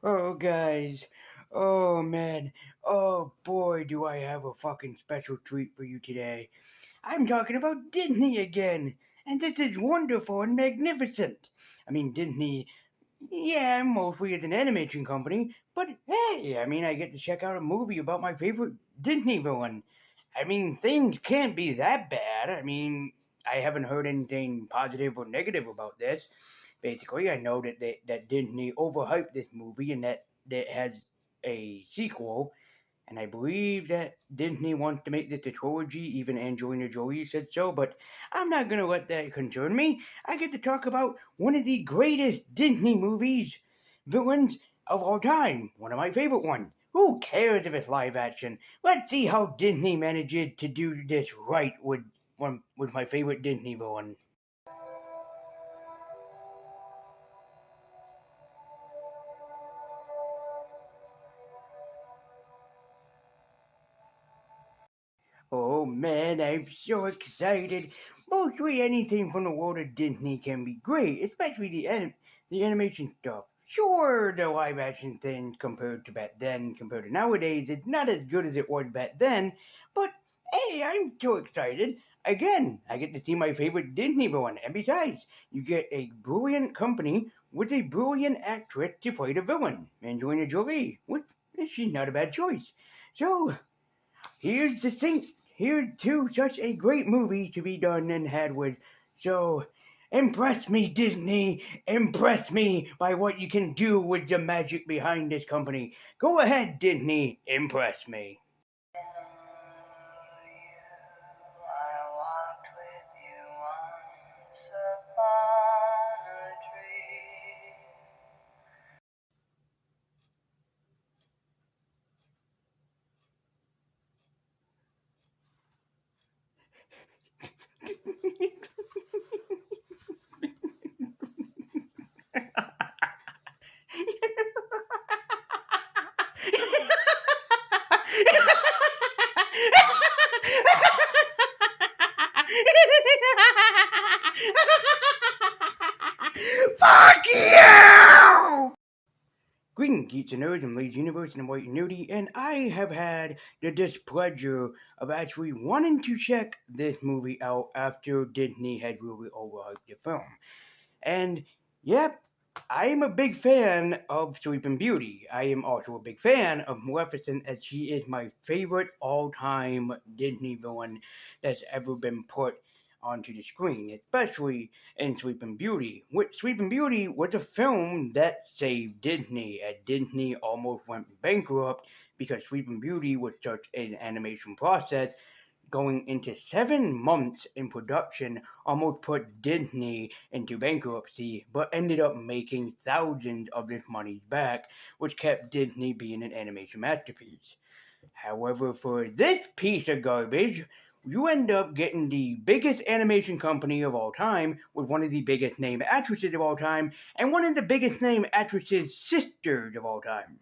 Oh, guys. Oh, man. Oh, boy, do I have a fucking special treat for you today. I'm talking about Disney again. And this is wonderful and magnificent. I mean, Disney, yeah, mostly is an animation company, but hey, I get to check out a movie about my favorite Disney villain. Things can't be that bad. I haven't heard anything positive or negative about this. Basically, I know that Disney overhyped this movie and that it has a sequel, and I believe that Disney wants to make this a trilogy. Even Angelina Jolie said so, but I'm not gonna let that concern me. I get to talk about one of the greatest Disney movies, villains of all time. One of my favorite ones. Who cares if it's live action? Let's see how Disney manages to do this right with my favorite Disney villain. Oh man, I'm so excited. Mostly anything from the world of Disney can be great, especially the animation stuff. Sure, the live action thing compared to back then, compared to nowadays, it's not as good as it was back then, but hey, I'm so excited. Again, I get to see my favorite Disney villain, and besides, you get a brilliant company with a brilliant actress to play the villain, Angelina Jolie, which she's not a bad choice. So, here's the thing. Here's too such a great movie to be done and had with. So, impress me, Disney. Impress me by what you can do with the magic behind this company. Go ahead, Disney. Impress me. Fuck you! Greetings, geeks and nerds, and ladies universe and white and nudie, and I have had the displeasure of actually wanting to check this movie out after Disney had really overhyped the film. And yep, I am a big fan of Sleeping Beauty. I am also a big fan of Maleficent, as she is my favorite all-time Disney villain that's ever been put onto the screen, especially in Sleeping Beauty. Which Sleeping Beauty was a film that saved Disney, as Disney almost went bankrupt because Sleeping Beauty was such an animation process going into 7 months in production almost put Disney into bankruptcy, but ended up making thousands of this money back, which kept Disney being an animation masterpiece. However, for this piece of garbage, you end up getting the biggest animation company of all time with one of the biggest name actresses of all time and one of the biggest name actresses' sisters of all time.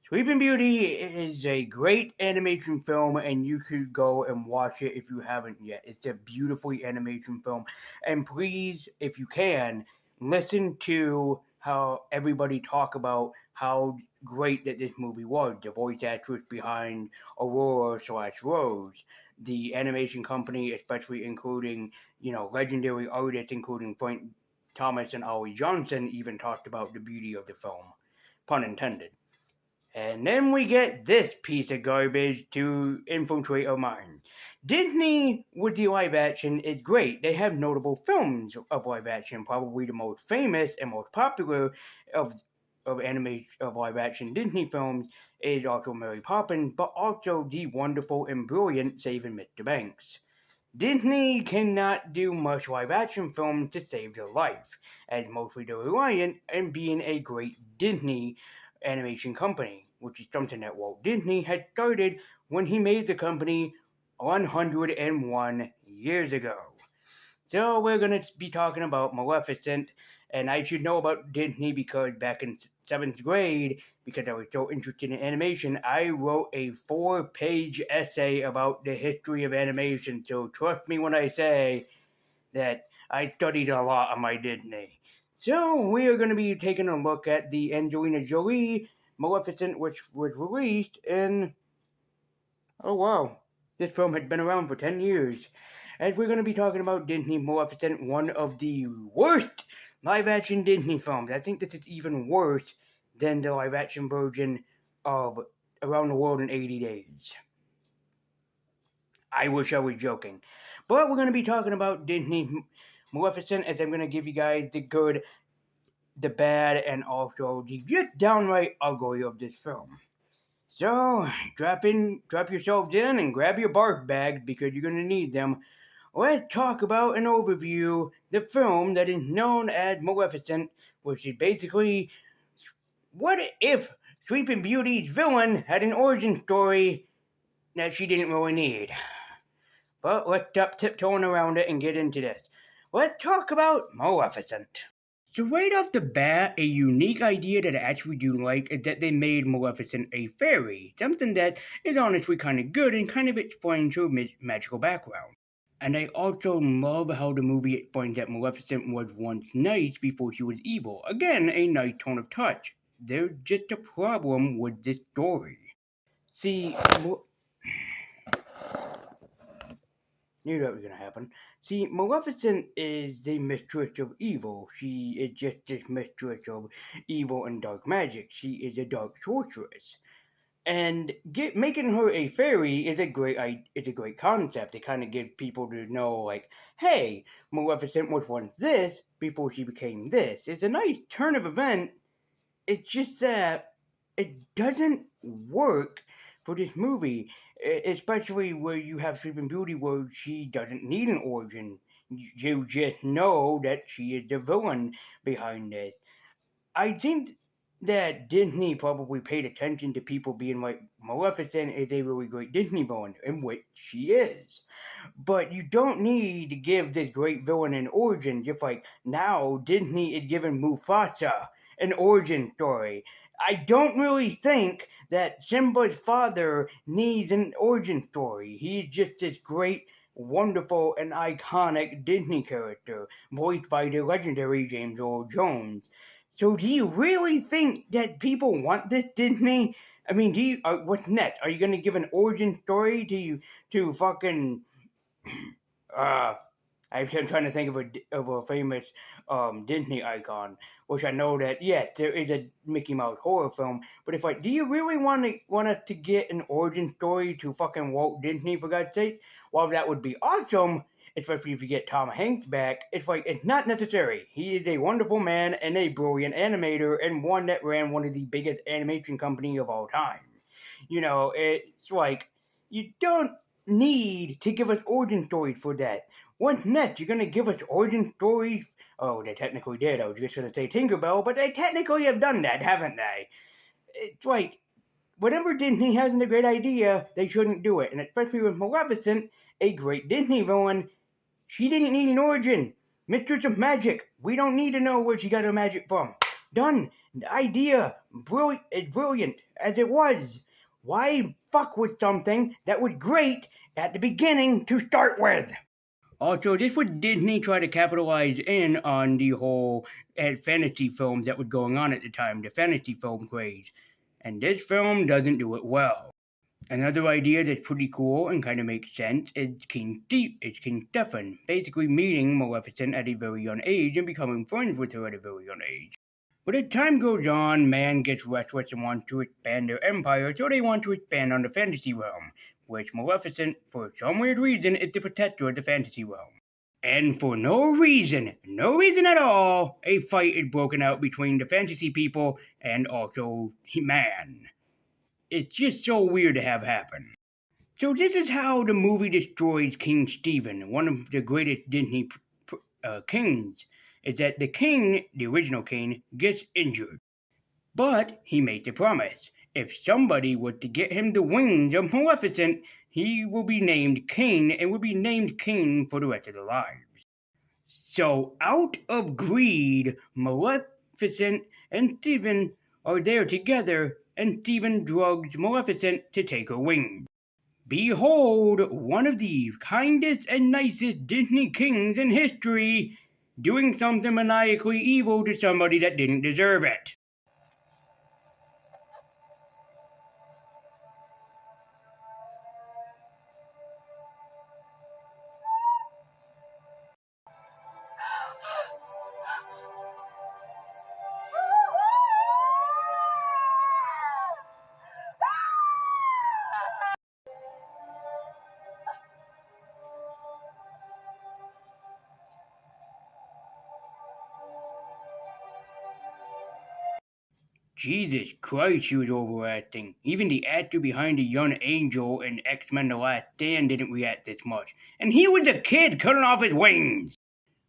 Sleeping Beauty is a great animation film, and you could go and watch it if you haven't yet. It's a beautifully animation film, and please, if you can, listen to how everybody talk about how great that this movie was. The voice actress behind Aurora/Rose, the animation company, especially including legendary artists including Frank Thomas and Ollie Johnson, even talked about the beauty of the film. Pun intended. And then we get this piece of garbage to infiltrate our minds. Disney, with the live action, is great. They have notable films of live action. Probably the most famous and most popular of live action Disney films is also Mary Poppins, but also the wonderful and brilliant Saving Mr. Banks. Disney cannot do much live action films to save their life, as mostly they're reliant on being a great Disney animation company, which is something that Walt Disney had started when he made the company 101 years ago. So we're going to be talking about Maleficent, and I should know about Disney because back in 7th grade, because I was so interested in animation, I wrote a 4-page essay about the history of animation, so trust me when I say that I studied a lot on my Disney. So we are going to be taking a look at the Angelina Jolie Maleficent, which was released in, oh wow, this film had been around for 10 years. As we're going to be talking about Disney Maleficent, one of the worst live-action Disney films. I think this is even worse than the live-action version of Around the World in 80 Days. I wish I was joking. But we're going to be talking about Disney Maleficent, as I'm going to give you guys the good, the bad, and also the just downright ugly of this film. So, drop yourselves in and grab your bark bags because you're going to need them. Let's talk about an overview, the film that is known as Maleficent, which is basically, what if Sleeping Beauty's villain had an origin story that she didn't really need? But let's stop tiptoeing around it and get into this. Let's talk about Maleficent. So right off the bat, a unique idea that I actually do like is that they made Maleficent a fairy, something that is honestly kind of good and kind of explains her magical background. And I also love how the movie explains that Maleficent was once nice before she was evil. Again, a nice tone of touch. There's just a problem with this story. See, knew that was going to happen. See, Maleficent is the mistress of evil. She is just this mistress of evil and dark magic. She is a dark sorceress. And making her a fairy is a great concept. It kind of gives people to know, like, hey, Maleficent was once this before she became this. It's a nice turn of event. It's just that it doesn't work for this movie, especially where you have Sleeping Beauty, where she doesn't need an origin. You just know that she is the villain behind this. I think that Disney probably paid attention to people being like, Maleficent is a really great Disney villain, in which she is. But you don't need to give this great villain an origin, just like now Disney is giving Mufasa an origin story. I don't really think that Simba's father needs an origin story. He's just this great, wonderful, and iconic Disney character, voiced by the legendary James Earl Jones. So do you really think that people want this, Disney? I mean, what's next? Are you going to give an origin story to fucking... I'm trying to think of a famous Disney icon, which I know that, yes, there is a Mickey Mouse horror film, but if do you really want us to get an origin story to fucking Walt Disney, for God's sake? While that would be awesome, especially if you get Tom Hanks back, it's not necessary. He is a wonderful man and a brilliant animator and one that ran one of the biggest animation companies of all time. You know, it's like, you don't need to give us origin stories for that. What's next? You're gonna give us origin stories? Oh, they technically did. I was just gonna say Tinkerbell, but they technically have done that, haven't they? It's like, whenever Disney has a great idea, they shouldn't do it. And especially with Maleficent, a great Disney villain, she didn't need an origin. Mistress of Magic. We don't need to know where she got her magic from. Done. The idea is brilliant, as it was. Why fuck with something that was great at the beginning to start with? Also, this was Disney try to capitalize in on the whole fantasy films that was going on at the time, the fantasy film craze. And this film doesn't do it well. Another idea that's pretty cool and kind of makes sense is King Stefan, basically meeting Maleficent at a very young age and becoming friends with her at a very young age. But as time goes on, man gets restless and wants to expand their empire, so they want to expand on the fantasy realm, which Maleficent, for some weird reason, is the protector of the fantasy realm. And for no reason at all, a fight is broken out between the fantasy people and also man. It's just so weird to have happen. So this is how the movie destroys King Stephen, one of the greatest Disney kings, is that the king, the original king, gets injured. But he makes a promise. If somebody was to get him the wings of Maleficent, he will be named king and will be named king for the rest of their lives. So out of greed, Maleficent and Stephen are there together, and Stephen drugs Maleficent to take her wings. Behold, one of the kindest and nicest Disney kings in history doing something maniacally evil to somebody that didn't deserve it. Jesus Christ, she was overacting. Even the actor behind The Young Angel and X-Men The Last Stand didn't react this much. And he was a kid cutting off his wings!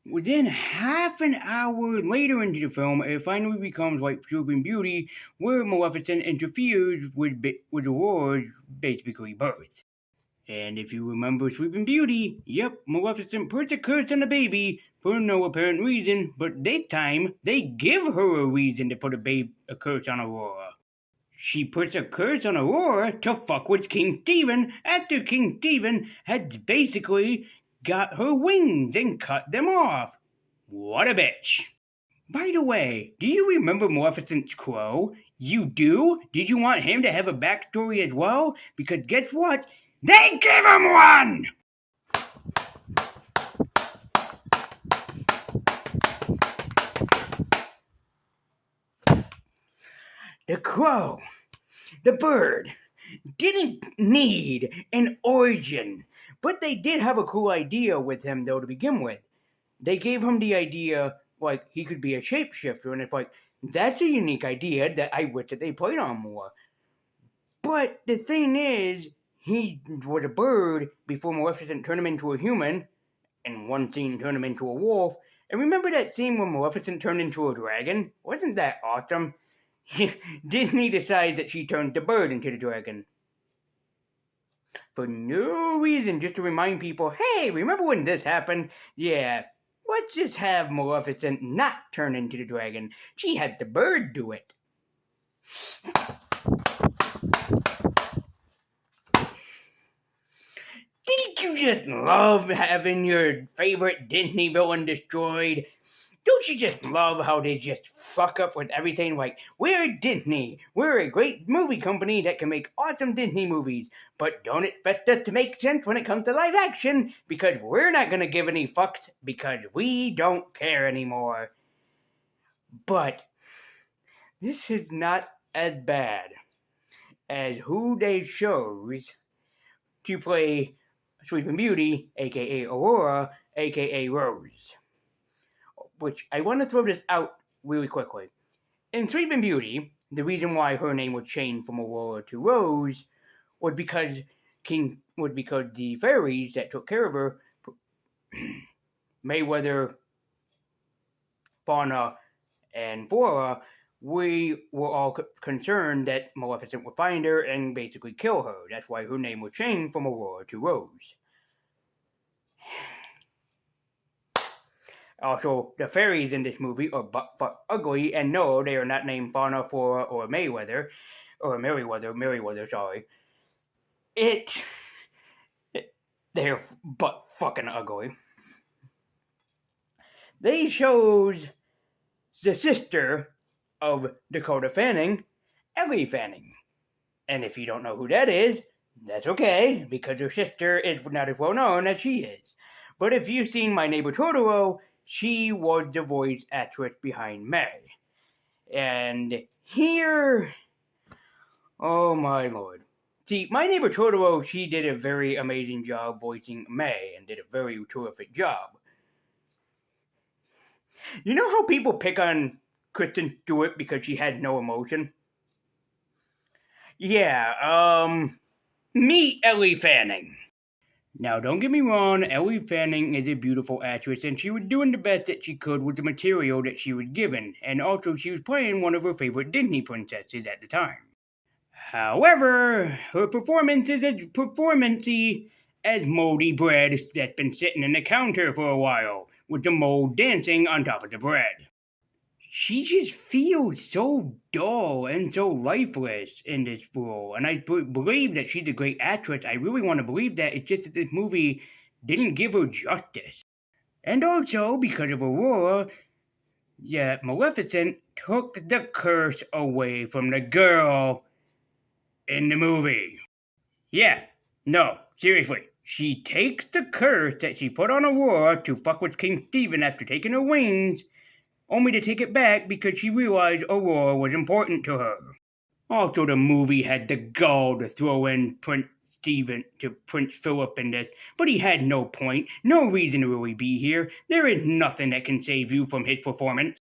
Within half an hour later into the film, it finally becomes like Sleeping Beauty, where Maleficent interferes with Aurora's basically birth. And if you remember Sleeping Beauty, yep, Maleficent puts a curse on the baby for no apparent reason, but this time they give her a reason to put a curse on Aurora. She puts a curse on Aurora to fuck with King Stephen after King Stephen had basically got her wings and cut them off. What a bitch. By the way, do you remember Maleficent's crow? You do? Did you want him to have a backstory as well? Because guess what? They give him one! The crow, the bird, didn't need an origin, but they did have a cool idea with him, though, to begin with. They gave him the idea, like, he could be a shapeshifter, and it's like, that's a unique idea that I wish that they played on more. But the thing is, he was a bird before Maleficent turned him into a human, and one scene turned him into a wolf. And remember that scene when Maleficent turned into a dragon? Wasn't that awesome? Disney decides that she turned the bird into the dragon. For no reason, just to remind people, hey, remember when this happened? Yeah, let's just have Maleficent not turn into the dragon. She had the bird do it. Didn't you just love having your favorite Disney villain destroyed? Don't you just love how they just fuck up with everything? Like, we're Disney. We're a great movie company that can make awesome Disney movies. But don't expect us to make sense when it comes to live action, because we're not going to give any fucks because we don't care anymore. But this is not as bad as who they chose to play Sleeping Beauty, aka Aurora, aka Rose. Which I want to throw this out really quickly. In Sleeping Beauty, the reason why her name was changed from Aurora to Rose was because the fairies that took care of her, Mayweather, Fauna, and Flora, we were all concerned that Maleficent would find her and basically kill her. That's why her name was changed from Aurora to Rose. Also, the fairies in this movie are butt-fuck ugly, and no, they are not named Fauna, Flora, or Merryweather, sorry. They're butt-fucking ugly. They chose the sister of Dakota Fanning, Ellie Fanning. And if you don't know who that is, that's okay, because her sister is not as well known as she is. But if you've seen My Neighbor Totoro, she was the voice actress behind May. And here, oh my lord. See, My Neighbor Totoro, she did a very amazing job voicing May, and did a very terrific job. You know how people pick on Kristen Stewart because she had no emotion? Yeah, meet Ellie Fanning. Now, don't get me wrong, Ellie Fanning is a beautiful actress, and she was doing the best that she could with the material that she was given, and also she was playing one of her favorite Disney princesses at the time. However, her performance is as performance-y as moldy bread that's been sitting in the counter for a while, with the mold dancing on top of the bread. She just feels so dull and so lifeless in this role, and I believe that she's a great actress. I really want to believe that. It's just that this movie didn't give her justice. And also, because of Aurora, yeah, Maleficent took the curse away from the girl in the movie. Yeah, no, seriously. She takes the curse that she put on Aurora to fuck with King Stephen after taking her wings, only to take it back because she realized Aurora was important to her. Also, the movie had the gall to throw in Prince Philip in this, but he had no point, no reason to really be here. There is nothing that can save you from his performance.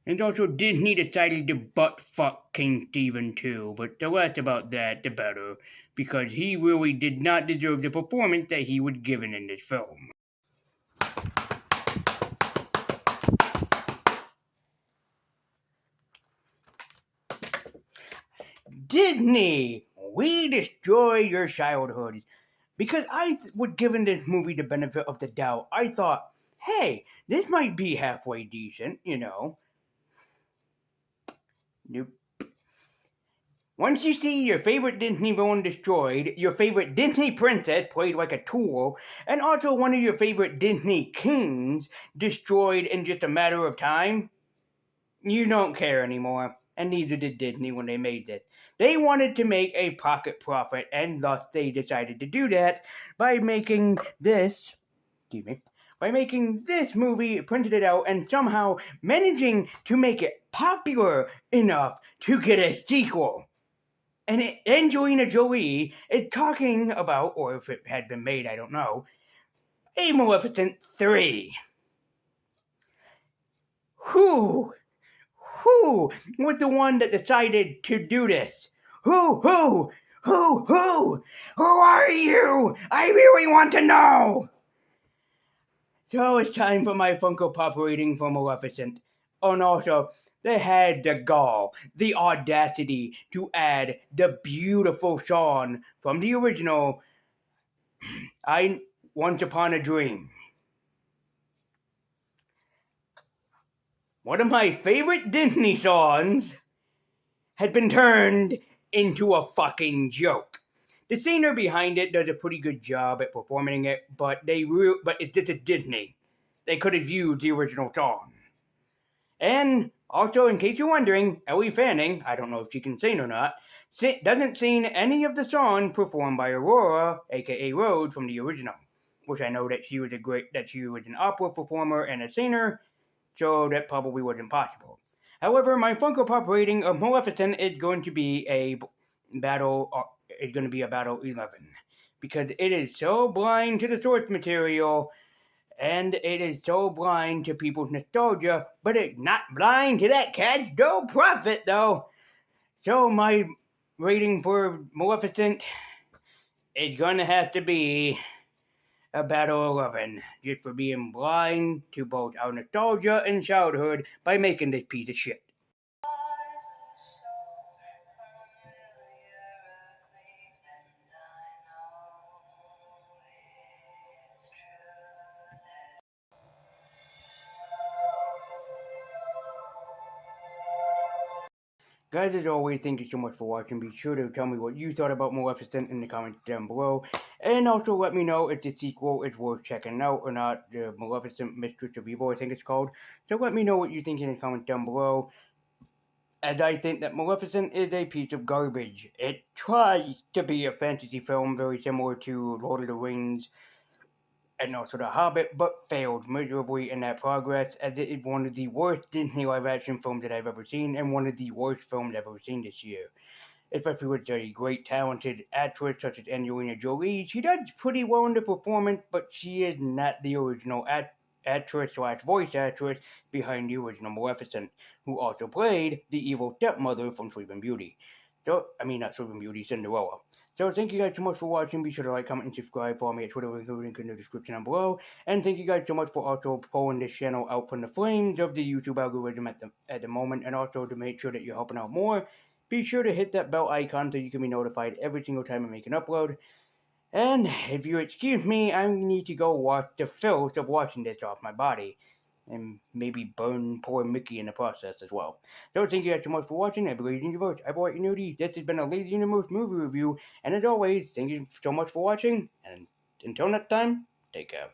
And also, Disney decided to butt fuck King Stephen too, but the less about that, the better, because he really did not deserve the performance that he was given in this film. Disney, we destroyed your childhood. Because I was given this movie the benefit of the doubt. I thought, hey, this might be halfway decent, you know. Nope. Once you see your favorite Disney villain destroyed, your favorite Disney princess played like a tool, and also one of your favorite Disney kings destroyed in just a matter of time, you don't care anymore. And neither did Disney when they made this. They wanted to make a pocket profit, and thus they decided to do that by making this, movie, printed it out, and somehow managing to make it popular enough to get a sequel. And Angelina Jolie is talking about, or if it had been made, I don't know, a Maleficent 3. Who was the one that decided to do this? Who are you? I really want to know! So it's time for my Funko Pop rating for Maleficent. Oh, and also, they had the gall, the audacity to add the beautiful song from the original I Once Upon a Dream. One of my favorite Disney songs had been turned into a fucking joke. The singer behind it does a pretty good job at performing it, but it's a Disney. They could have used the original song. And also, in case you're wondering, Ellie Fanning, I don't know if she can sing or not, doesn't sing any of the songs performed by Aurora, aka Rose, from the original. Which I know that she was an opera performer and a singer, so that probably wasn't possible. However, my Funko Pop rating of Maleficent is going to be a battle 11 because it is so blind to the source material and it is so blind to people's nostalgia, but it's not blind to that cat's dough profit though. So my rating for Maleficent is gonna have to be a battle 11, just for being blind to both our nostalgia and childhood by making this piece of shit. Guys, as always, thank you so much for watching. Be sure to tell me what you thought about Maleficent in the comments down below. And also let me know if the sequel is worth checking out or not. The Maleficent Mistress of Evil, I think it's called. So let me know what you think in the comments down below. As I think that Maleficent is a piece of garbage. It tries to be a fantasy film very similar to Lord of the Rings and also The Hobbit, but failed miserably in that progress, as it is one of the worst Disney live-action films that I've ever seen, and one of the worst films I've ever seen this year. Especially with a great talented actress such as Angelina Jolie. She does pretty well in the performance, but she is not the original actress/voice actress behind the original Maleficent, who also played the evil stepmother from Sleeping Beauty. Not Sleeping Beauty, Cinderella. So thank you guys so much for watching. Be sure to like, comment, and subscribe. Follow me at Twitter with the link in the description down below. And thank you guys so much for also pulling this channel out from the flames of the YouTube algorithm at the moment. And also to make sure that you're helping out more, be sure to hit that bell icon so you can be notified every single time I make an upload. And if you excuse me, I need to go wash the filth of watching this off my body. And maybe burn poor Mickey in the process as well. So thank you guys so much for watching. I believe in your vote. I bought you nudies. This has been a Lazy Universe movie review. And as always, thank you so much for watching. And until next time, take care.